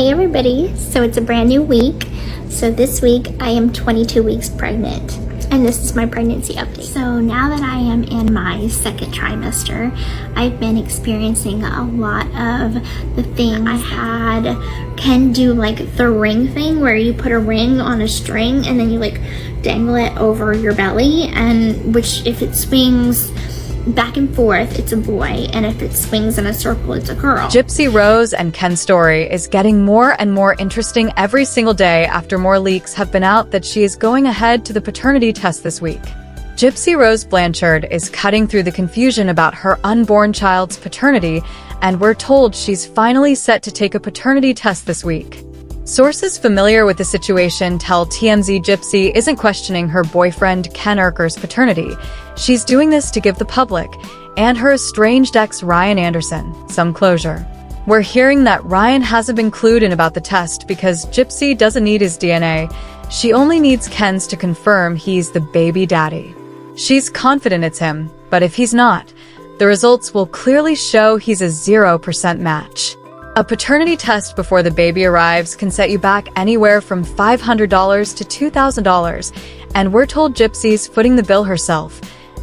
Hey everybody, so it's a brand new week. So this week I am 22 weeks pregnant and this is my pregnancy update. So now that I am in my second trimester, I've been experiencing a lot of the things I had. Can do like the ring thing where you put a ring on a string and then you like dangle it over your belly, and which if it swings back and forth, it's a boy, and if it swings in a circle, it's a girl. Gypsy Rose and Ken's story is getting more and more interesting every single day after more leaks have been out that she is going ahead to the paternity test this week. Gypsy Rose Blanchard is cutting through the confusion about her unborn child's paternity, and we're told she's finally set to take a paternity test this week. Sources familiar with the situation tell TMZ Gypsy isn't questioning her boyfriend Ken Urker's paternity. She's doing this to give the public, and her estranged ex Ryan Anderson, some closure. We're hearing that Ryan hasn't been clued in about the test because Gypsy doesn't need his DNA. She only needs Ken's to confirm he's the baby daddy. She's confident it's him, but if he's not, the results will clearly show he's a 0% match. A paternity test before the baby arrives can set you back anywhere from $500 to $2,000, and we're told Gypsy's footing the bill herself,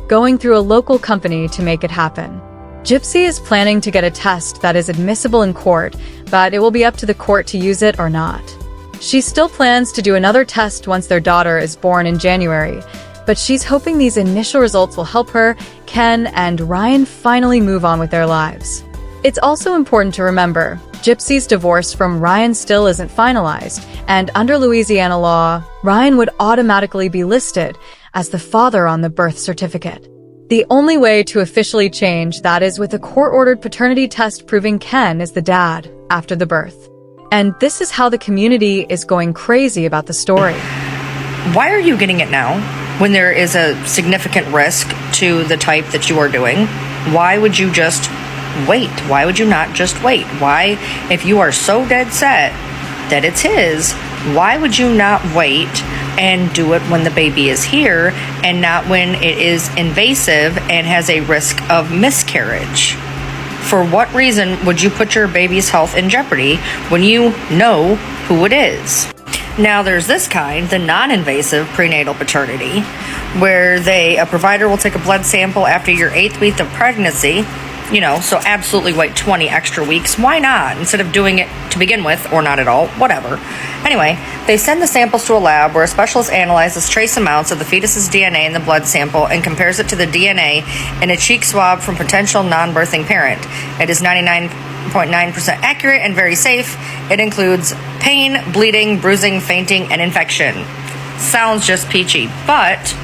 going through a local company to make it happen. Gypsy is planning to get a test that is admissible in court, but it will be up to the court to use it or not. She still plans to do another test once their daughter is born in January, but she's hoping these initial results will help her, Ken, and Ryan finally move on with their lives. It's also important to remember, Gypsy's divorce from Ryan still isn't finalized, and under Louisiana law, Ryan would automatically be listed as the father on the birth certificate. The only way to officially change that is with a court-ordered paternity test proving Ken is the dad after the birth. And this is how the community is going crazy about the story. Why are you getting it now when there is a significant risk to the type that you are doing? Why would you just wait? Why would you not just wait? Why, if you are so dead set that it's his, why would you not wait and do it when the baby is here and not when it is invasive and has a risk of miscarriage? For what reason would you put your baby's health in jeopardy when you know who it is? Now there's this kind, the non-invasive prenatal paternity, where a provider will take a blood sample after your 8th week of pregnancy. So absolutely wait 20 extra weeks. Why not? Instead of doing it to begin with, or not at all, whatever. Anyway, they send the samples to a lab where a specialist analyzes trace amounts of the fetus's DNA in the blood sample and compares it to the DNA in a cheek swab from potential non-birthing parent. It is 99.9% accurate and very safe. It includes pain, bleeding, bruising, fainting, and infection. Sounds just peachy, but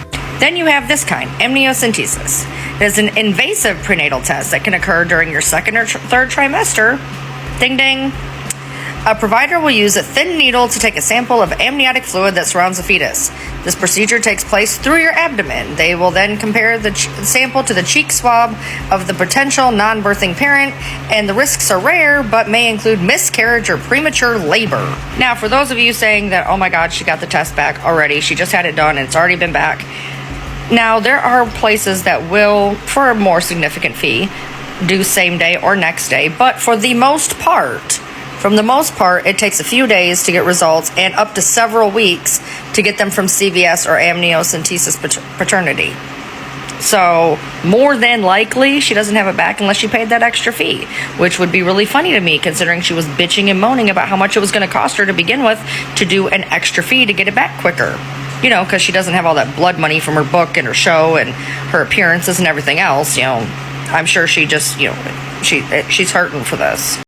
then you have this kind, amniocentesis. It is an invasive prenatal test that can occur during your second or third trimester. Ding ding. A provider will use a thin needle to take a sample of amniotic fluid that surrounds the fetus. This procedure takes place through your abdomen. They will then compare the sample to the cheek swab of the potential non-birthing parent, and the risks are rare but may include miscarriage or premature labor. Now, for those of you saying that, oh my God, she got the test back already, she just had it done and it's already been back. Now, there are places that will, for a more significant fee, do same day or next day, but for the most part, it takes a few days to get results and up to several weeks to get them from CVS or amniocentesis paternity. So, more than likely, she doesn't have it back unless she paid that extra fee, which would be really funny to me considering she was bitching and moaning about how much it was going to cost her to begin with to do an extra fee to get it back quicker. Because she doesn't have all that blood money from her book and her show and her appearances and everything else. I'm sure she just, she's hurting for this.